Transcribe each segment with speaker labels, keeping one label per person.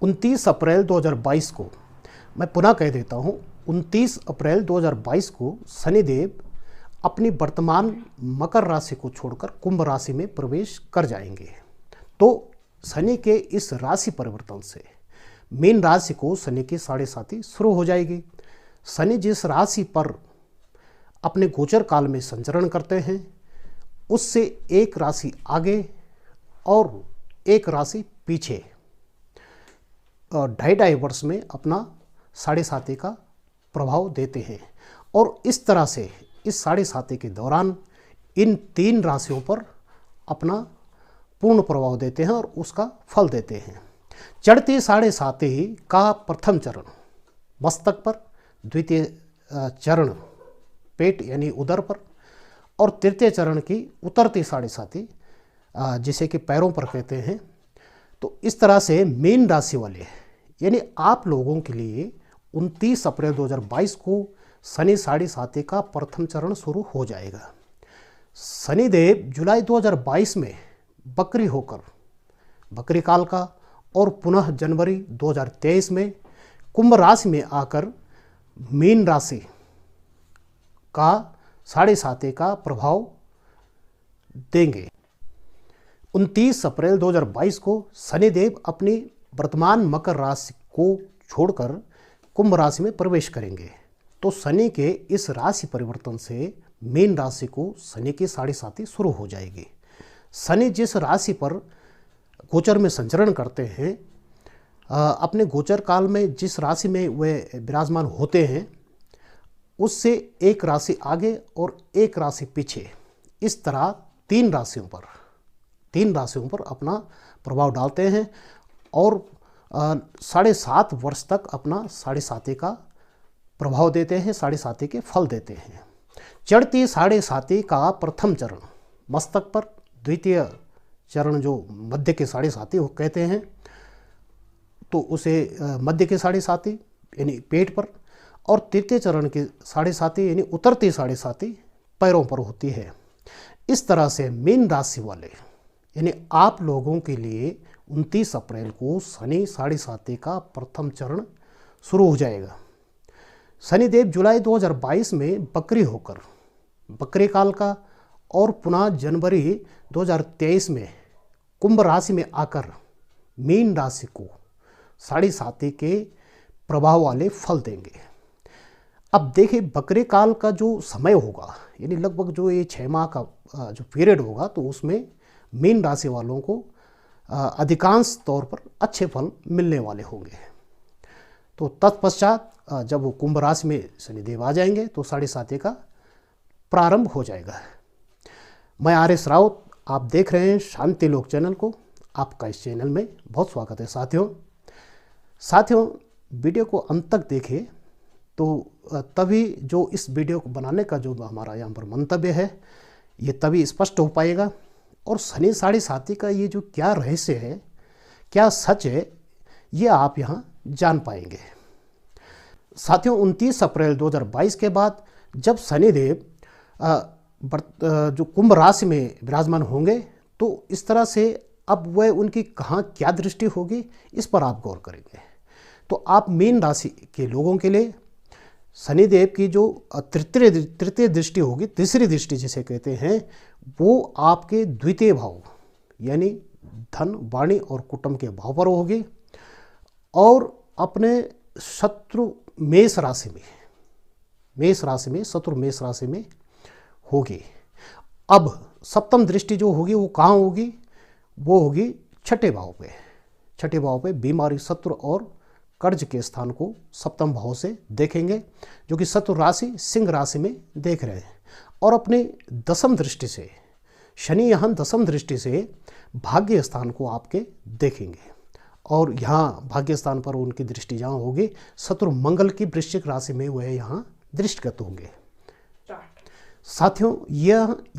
Speaker 1: 29 अप्रैल 2022 को, मैं पुनः कह देता हूँ, 29 अप्रैल 2022 को शनिदेव अपनी वर्तमान मकर राशि को छोड़कर कुंभ राशि में प्रवेश कर जाएंगे। तो शनि के इस राशि परिवर्तन से मीन राशि को शनि की साढ़े साथी शुरू हो जाएगी। शनि जिस राशि पर अपने गोचर काल में संचरण करते हैं उससे एक राशि आगे और एक राशि पीछे 2.5 वर्ष में अपना साढ़े साथी का प्रभाव देते हैं। और इस तरह से इस साढ़े साथी के दौरान इन 3 राशियों पर अपना पूर्ण प्रभाव देते हैं और उसका फल देते हैं। चढ़ती साढ़े साथी का प्रथम चरण मस्तक पर, द्वितीय चरण पेट यानी उदर पर और तृतीय चरण की उतरती साढ़े साथी जिसे कि पैरों पर कहते हैं। तो इस तरह से मीन राशि वाले यानी आप लोगों के लिए 29 अप्रैल 2022 को शनि साढ़े साथी का प्रथम चरण शुरू हो जाएगा। शनिदेव जुलाई 2022 में बकरी होकर बकरी काल का और पुनः जनवरी 2023 में कुंभ राशि में आकर मीन राशि का साढ़े साथी का प्रभाव देंगे। 29 अप्रैल 2022 को शनिदेव अपनी वर्तमान मकर राशि को छोड़कर कुंभ राशि में प्रवेश करेंगे। तो शनि के इस राशि परिवर्तन से मीन राशि को शनि की साढ़े साथी शुरू हो जाएगी। शनि जिस राशि पर गोचर में संचरण करते हैं, अपने गोचर काल में जिस राशि में वे विराजमान होते हैं उससे एक राशि आगे और एक राशि पीछे, इस तरह 3 राशियों पर अपना प्रभाव डालते हैं और 7.5 वर्ष तक अपना साढ़े साथी का प्रभाव देते हैं, साढ़े साथी के फल देते हैं। चढ़ती साढ़े साथी का प्रथम चरण मस्तक पर, द्वितीय चरण जो मध्य के साढ़े साथी वो कहते हैं तो उसे मध्य के साढ़े साथी यानी पेट पर और तृतीय चरण के साढ़े साथी यानी उतरती साढ़े साथी पैरों पर होती है। इस तरह से मीन राशि वाले यानी आप लोगों के लिए 29 अप्रैल को शनि साढ़े साथी का प्रथम चरण शुरू हो जाएगा। शनिदेव जुलाई 2022 में बकरी होकर बकरी काल का और पुनः जनवरी 2023 में कुंभ राशि में आकर मीन राशि को साढ़े साथी के प्रभाव वाले फल देंगे। अब देखिए बकरी काल का जो समय होगा यानी लगभग जो ये 6 माह का जो पीरियड होगा तो उसमें मीन राशि वालों को अधिकांश तौर पर अच्छे फल मिलने वाले होंगे। तो तत्पश्चात जब वो कुंभ राशि में शनिदेव आ जाएंगे तो साढ़े साथी का प्रारंभ हो जाएगा। मैं आर.एस. राउत, आप देख रहे हैं शांति लोक चैनल को। आपका इस चैनल में बहुत स्वागत है। साथियों वीडियो को अंत तक देखें तो तभी जो इस वीडियो को बनाने का जो हमारा यहाँ पर मंतव्य है ये तभी स्पष्ट हो पाएगा। और शनि साढ़े साथी का ये जो क्या रहस्य है, क्या सच है, ये आप यहाँ जान पाएंगे। साथियों 29 अप्रैल 2022 के बाद जब शनिदेव जो कुंभ राशि में विराजमान होंगे तो इस तरह से अब वह उनकी कहाँ क्या दृष्टि होगी इस पर आप गौर करेंगे। तो आप मीन राशि के लोगों के लिए शनिदेव की जो तृतीय दृष्टि होगी, तीसरी दृष्टि जिसे कहते हैं, वो आपके द्वितीय भाव यानी धन, वाणी और कुटुंब के भाव पर होगी और अपने शत्रु मेष राशि में होगी। अब सप्तम दृष्टि जो होगी वो कहाँ होगी? वो होगी छठे भाव पे बीमारी, शत्रु और कर्ज के स्थान को सप्तम भाव से देखेंगे, जो कि शत्रु राशि सिंह राशि में देख रहे हैं। और अपने दसम दृष्टि से शनि यहाँ दसम दृष्टि से भाग्य स्थान को आपके देखेंगे और यहाँ भाग्य स्थान पर उनकी दृष्टि जहाँ होगी शत्रु मंगल की वृश्चिक राशि में वह यहाँ दृष्टिगत होंगे। साथियों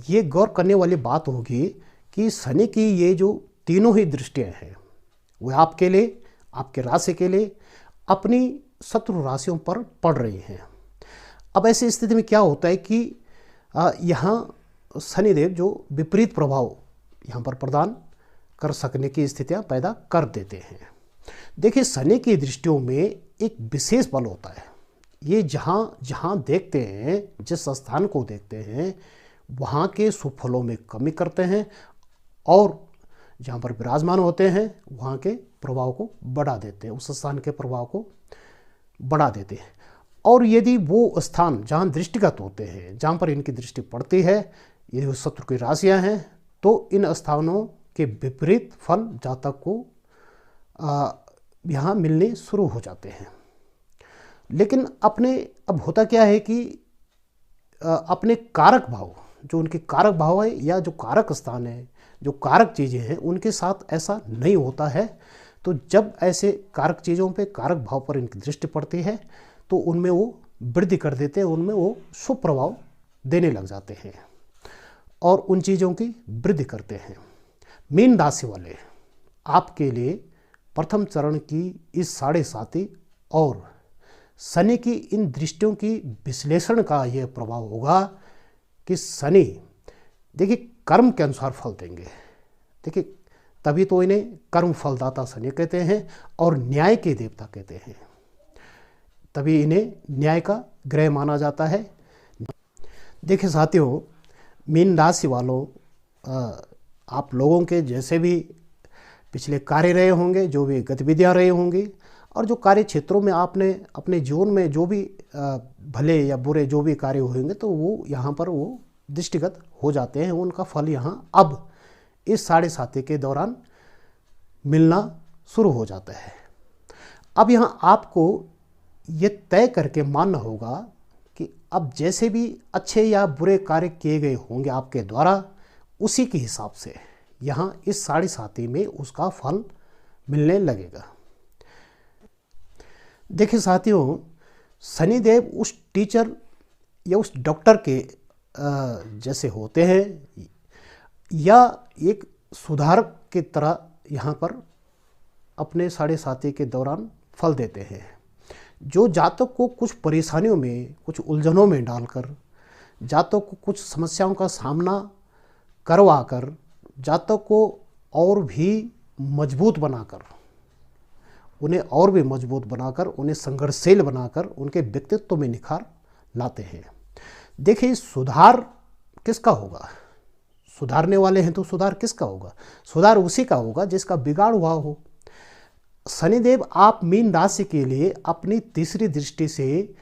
Speaker 1: ये गौर करने वाली बात होगी कि शनि की ये जो तीनों ही दृष्टियाँ हैं वह आपके लिए, आपके राशि के लिए अपनी शत्रु राशियों पर पड़ रही हैं। अब ऐसी स्थिति में क्या होता है कि यहाँ शनिदेव जो विपरीत प्रभाव यहाँ पर प्रदान कर सकने की स्थितियाँ पैदा कर देते हैं। देखिए, शनि की दृष्टियों में एक विशेष बल होता है। ये जहाँ जहाँ देखते हैं, जिस स्थान को देखते हैं, वहाँ के शुभ फलों में कमी करते हैं और जहाँ पर विराजमान होते हैं वहाँ के प्रभाव को बढ़ा देते हैं, उस स्थान के प्रभाव को बढ़ा देते हैं। और यदि वो स्थान जहाँ दृष्टिगत होते हैं, जहाँ पर इनकी दृष्टि पड़ती है, यदि वो शत्रु की राशियाँ हैं, तो इन स्थानों के विपरीत फल जातक को यहाँ मिलने शुरू हो जाते हैं। लेकिन अब होता क्या है कि अपने कारक भाव, जो उनके कारक भाव है या जो कारक स्थान है, जो कारक चीज़ें हैं, उनके साथ ऐसा नहीं होता है। तो जब ऐसे कारक चीज़ों पे, कारक भाव पर इनकी दृष्टि पड़ती है तो उनमें वो वृद्धि कर देते हैं, उनमें वो शुभ प्रभाव देने लग जाते हैं और उन चीज़ों की वृद्धि करते हैं। मीन राशि वाले, आपके लिए प्रथम चरण की इस 7.5 और शनि की इन दृष्टियों की विश्लेषण का यह प्रभाव होगा कि शनि, देखिए, कर्म के अनुसार फल देंगे। देखिए, तभी तो इन्हें कर्म फलदाता शनि कहते हैं और न्याय के देवता कहते हैं, तभी इन्हें न्याय का ग्रह माना जाता है। देखिए साथियों, मीन राशि वालों, आप लोगों के जैसे भी पिछले कार्य रहे होंगे, जो भी गतिविधियां रही होंगी और जो कार्य क्षेत्रों में आपने अपने जीवन में जो भी भले या बुरे जो भी कार्य होंगे, तो वो यहाँ पर वो दृष्टिगत हो जाते हैं। उनका फल यहाँ अब इस 7.5 के दौरान मिलना शुरू हो जाता है। अब यहाँ आपको ये तय करके मानना होगा कि अब जैसे भी अच्छे या बुरे कार्य किए गए होंगे आपके द्वारा, उसी के हिसाब से यहाँ इस 7.5 में उसका फल मिलने लगेगा। देखिए साथियों, शनिदेव उस टीचर या उस डॉक्टर के जैसे होते हैं या एक सुधारक की तरह यहाँ पर अपने 7.5 के दौरान फल देते हैं। जो जातक को कुछ परेशानियों में, कुछ उलझनों में डालकर, जातक को कुछ समस्याओं का सामना करवाकर, जातक को और भी मजबूत बनाकर, उन्हें संघर्षशील बनाकर उनके व्यक्तित्व में निखार लाते हैं। देखिए, सुधार किसका होगा? सुधारने वाले हैं तो सुधार किसका होगा? सुधार उसी का होगा जिसका बिगाड़ हुआ हो। शनिदेव आप मीन राशि के लिए अपनी तीसरी दृष्टि से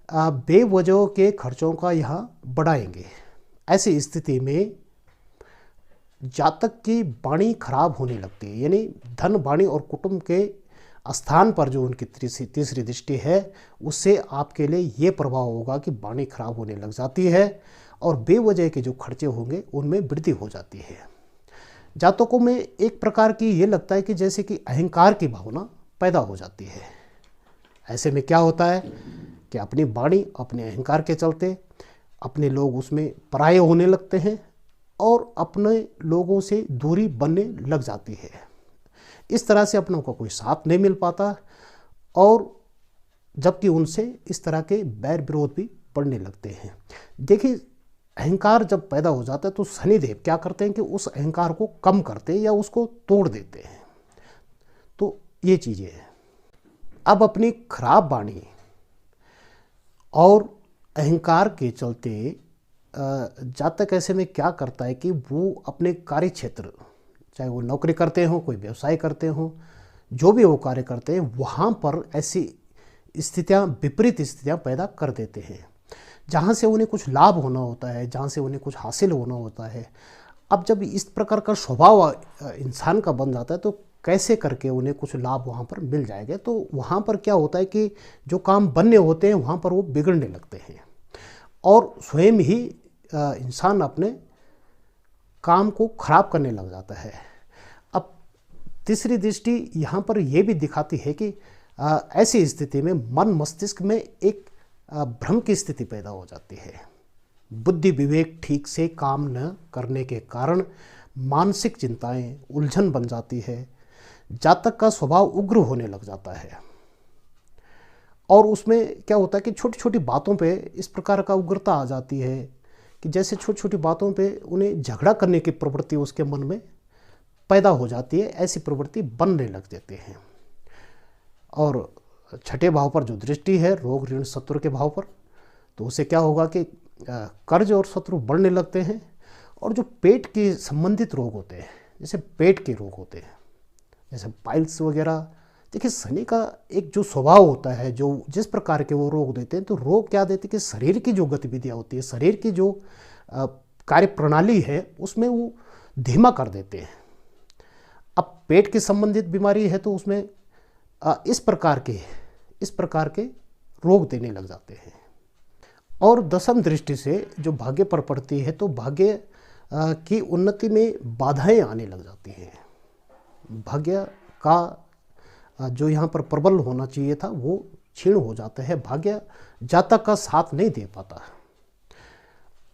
Speaker 1: बेवजह के खर्चों का यहाँ बढ़ाएंगे। ऐसी स्थिति में जातक की वाणी खराब होने लगती है, यानी धन, वाणी और कुटुंब के स्थान पर जो उनकी तीसरी दृष्टि है, उससे आपके लिए ये प्रभाव होगा कि वाणी खराब होने लग जाती है और बेवजह के जो खर्चे होंगे उनमें वृद्धि हो जाती है। जातकों में एक प्रकार की ये लगता है कि जैसे कि अहंकार की भावना पैदा हो जाती है। ऐसे में क्या होता है कि अपनी वाणी, अपने अहंकार के चलते अपने लोग उसमें पराये होने लगते हैं और अपने लोगों से दूरी बनने लग जाती है। इस तरह से अपनों को कोई साथ नहीं मिल पाता और जबकि उनसे इस तरह के बैर विरोध भी बढ़ने लगते हैं। देखिए, अहंकार जब पैदा हो जाता है तो शनिदेव क्या करते हैं कि उस अहंकार को कम करते हैं या उसको तोड़ देते हैं। तो ये चीज़ें हैं। अब अपनी खराब वाणी और अहंकार के चलते जातक ऐसे में क्या करता है कि वो अपने कार्य क्षेत्र, चाहे वो नौकरी करते हों, कोई व्यवसाय करते हों, जो भी वो कार्य करते हैं, वहाँ पर ऐसी स्थितियाँ, विपरीत स्थितियाँ पैदा कर देते हैं जहाँ से उन्हें कुछ लाभ होना होता है, जहाँ से उन्हें कुछ हासिल होना होता है। अब जब इस प्रकार का स्वभाव इंसान का बन जाता है तो कैसे करके उन्हें कुछ लाभ वहाँ पर मिल जाएगा। तो वहाँ पर क्या होता है कि जो काम बनने होते हैं वहाँ पर वो बिगड़ने लगते हैं और स्वयं ही इंसान अपने काम को खराब करने लग जाता है। अब तीसरी दृष्टि यहाँ पर यह भी दिखाती है कि ऐसी स्थिति में मन मस्तिष्क में एक भ्रम की स्थिति पैदा हो जाती है। बुद्धि विवेक ठीक से काम न करने के कारण मानसिक चिंताएं, उलझन बन जाती है। जातक का स्वभाव उग्र होने लग जाता है और उसमें क्या होता है कि छोटी छोटी बातों पे इस प्रकार का उग्रता आ जाती है कि जैसे छोटी छोटी बातों पे उन्हें झगड़ा करने की प्रवृत्ति उसके मन में पैदा हो जाती है। ऐसी प्रवृत्ति बनने लग जाती है। और छठे भाव पर जो दृष्टि है रोग ऋण शत्रु के भाव पर, तो उससे क्या होगा कि कर्ज और शत्रु बढ़ने लगते हैं। और जो पेट के संबंधित रोग होते हैं, जैसे पेट के रोग होते हैं, जैसे पाइल्स वगैरह, देखिए शनि का एक जो स्वभाव होता है, जो जिस प्रकार के वो रोग देते हैं, तो रोग क्या देते हैं कि शरीर की जो गतिविधियाँ होती है, शरीर की जो कार्य प्रणाली है, उसमें वो धीमा कर देते हैं। अब पेट के संबंधित बीमारी है तो उसमें इस प्रकार के रोग देने लग जाते हैं। और दशम दृष्टि से जो भाग्य पर पड़ती है तो भाग्य की उन्नति में बाधाएं आने लग जाती हैं। भाग्य का जो यहाँ पर प्रबल होना चाहिए था वो क्षीण हो जाता है, भाग्य जातक का साथ नहीं दे पाता।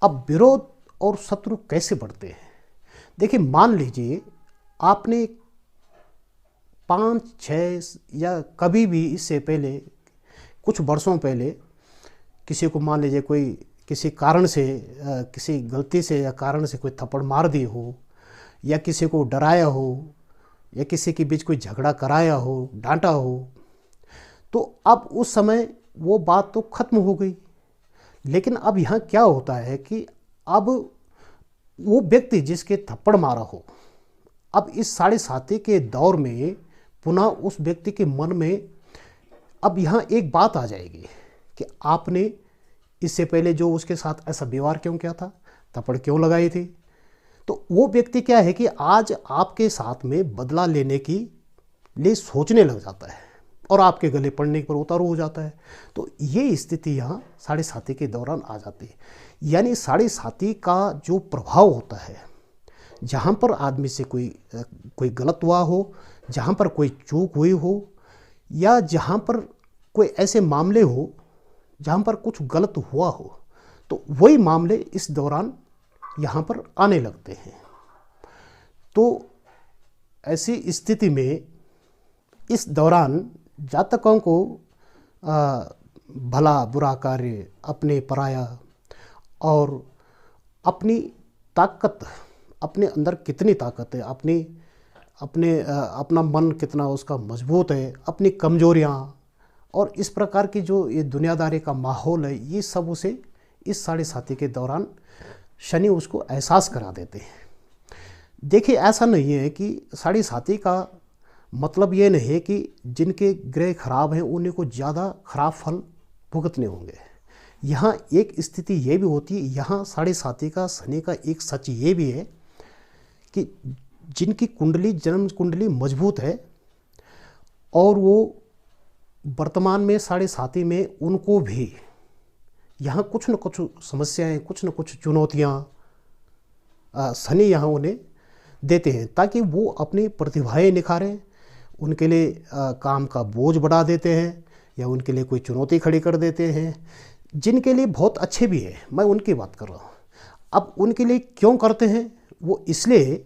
Speaker 1: अब विरोध और शत्रु कैसे बढ़ते हैं? देखिए, मान लीजिए आपने 5-6 या कभी भी इससे पहले कुछ वर्षों पहले किसी को, मान लीजिए कोई किसी कारण से, किसी गलती से या कारण से कोई थप्पड़ मार दी हो, या किसी को डराया हो, या किसी के बीच कोई झगड़ा कराया हो, डांटा हो, तो अब उस समय वो बात तो खत्म हो गई। लेकिन अब यहाँ क्या होता है कि अब वो व्यक्ति जिसके थप्पड़ मारा हो, अब इस 7.5 के दौर में पुनः उस व्यक्ति के मन में अब यहाँ एक बात आ जाएगी कि आपने इससे पहले जो उसके साथ ऐसा व्यवहार क्यों किया था, थप्पड़ क्यों लगाई थी। तो वो व्यक्ति क्या है कि आज आपके साथ में बदला लेने की लिए सोचने लग जाता है और आपके गले पड़ने पर उतारू हो जाता है। तो ये स्थिति यहाँ 7.5 के दौरान आ जाती है। यानी 7.5 का जो प्रभाव होता है, जहाँ पर आदमी से कोई गलत हुआ हो, जहाँ पर कोई चूक हुई हो, या जहाँ पर कोई ऐसे मामले हो जहाँ पर कुछ गलत हुआ हो, तो वही मामले इस दौरान यहाँ पर आने लगते हैं। तो ऐसी स्थिति में इस दौरान जातकों को भला बुरा कार्य, अपने पराया, और अपनी ताकत, अपने अंदर कितनी ताकत है, अपना मन कितना उसका मजबूत है, अपनी कमजोरियाँ, और इस प्रकार की जो ये दुनियादारी का माहौल है, ये सब उसे इस 7.5 के दौरान शनि उसको एहसास करा देते हैं। देखिए, ऐसा नहीं है कि 7.5 का मतलब ये नहीं है कि जिनके ग्रह खराब हैं उन्हीं को ज़्यादा खराब फल भुगतने होंगे। यहाँ एक स्थिति ये भी होती है, यहाँ 7.5 का शनि का एक सच ये भी है कि जिनकी कुंडली, जन्म कुंडली मजबूत है और वो वर्तमान में 7.5 में, उनको भी यहाँ कुछ न कुछ समस्याएं, कुछ न कुछ चुनौतियाँ शनि यहाँ उन्हें देते हैं, ताकि वो अपनी प्रतिभाएं निखारें। उनके लिए काम का बोझ बढ़ा देते हैं, या उनके लिए कोई चुनौती खड़ी कर देते हैं, जिनके लिए बहुत अच्छे भी है, मैं उनकी बात कर रहा हूँ। अब उनके लिए क्यों करते हैं? वो इसलिए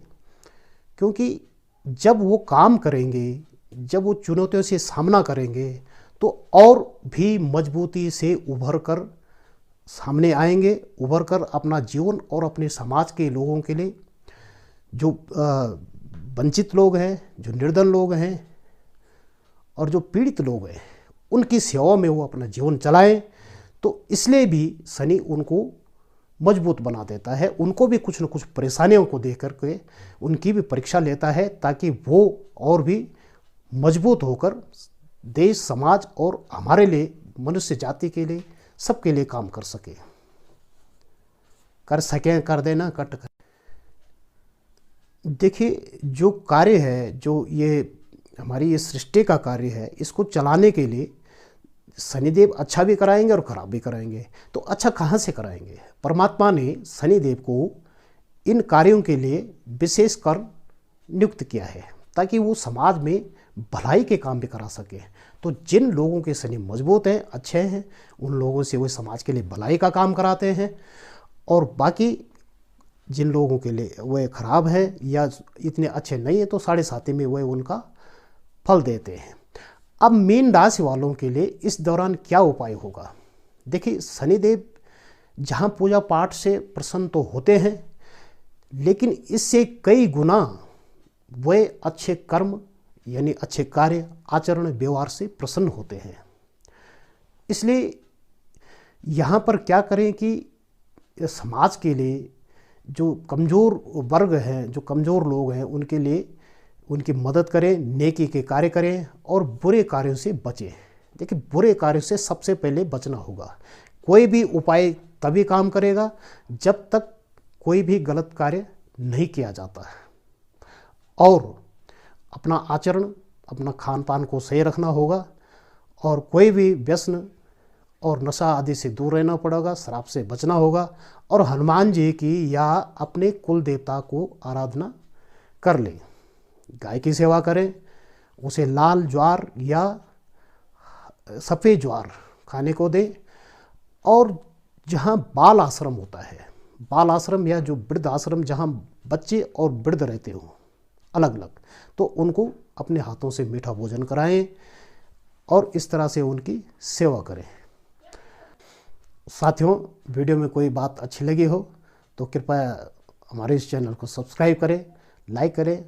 Speaker 1: क्योंकि जब वो काम करेंगे, जब वो चुनौतियों से सामना करेंगे, तो और भी मजबूती से उभर कर सामने आएंगे, उभर कर अपना जीवन और अपने समाज के लोगों के लिए, जो वंचित लोग हैं, जो निर्धन लोग हैं और जो पीड़ित लोग हैं, उनकी सेवा में वो अपना जीवन चलाएं। तो इसलिए भी शनि उनको मजबूत बना देता है, उनको भी कुछ न कुछ परेशानियों को देख करके उनकी भी परीक्षा लेता है, ताकि वो और भी मजबूत होकर देश, समाज और हमारे लिए, मनुष्य जाति के लिए, सबके लिए काम कर सके, कर सकें, कर देना कट कर। देखिए, जो कार्य है, जो ये हमारी ये सृष्टि का कार्य है, इसको चलाने के लिए शनिदेव अच्छा भी कराएंगे और खराब भी कराएंगे। तो अच्छा कहाँ से कराएंगे? परमात्मा ने शनिदेव को इन कार्यों के लिए विशेष कर नियुक्त किया है, ताकि वो समाज में भलाई के काम भी करा सके। तो जिन लोगों के शनि मजबूत हैं, अच्छे हैं, उन लोगों से वो समाज के लिए भलाई का काम कराते हैं, और बाकी जिन लोगों के लिए वह खराब है या इतने अच्छे नहीं है, तो 7.5 में वह उनका फल देते हैं। अब मीन राशि वालों के लिए इस दौरान क्या उपाय होगा? देखिए, शनिदेव जहाँ पूजा पाठ से प्रसन्न तो होते हैं, लेकिन इससे कई गुना वह अच्छे कर्म यानी अच्छे कार्य, आचरण, व्यवहार से प्रसन्न होते हैं। इसलिए यहाँ पर क्या करें कि समाज के लिए जो कमज़ोर वर्ग हैं, जो कमज़ोर लोग हैं, उनके लिए उनकी मदद करें, नेकी के कार्य करें और बुरे कार्यों से बचें। देखिए, बुरे कार्यों से सबसे पहले बचना होगा। कोई भी उपाय तभी काम करेगा जब तक कोई भी गलत कार्य नहीं किया जाता है। और अपना आचरण, अपना खान पान को सही रखना होगा और कोई भी व्यसन और नशा आदि से दूर रहना पड़ेगा, शराब से बचना होगा और हनुमान जी की या अपने कुल देवता को आराधना कर लें। गाय की सेवा करें, उसे लाल ज्वार या सफ़ेद ज्वार खाने को दें। और जहाँ बाल आश्रम होता है, बाल आश्रम या जो वृद्ध आश्रम जहाँ बच्चे और वृद्ध रहते हों अलग अलग, तो उनको अपने हाथों से मीठा भोजन कराएं और इस तरह से उनकी सेवा करें। साथियों, वीडियो में कोई बात अच्छी लगी हो तो कृपया हमारे इस चैनल को सब्सक्राइब करें, लाइक करें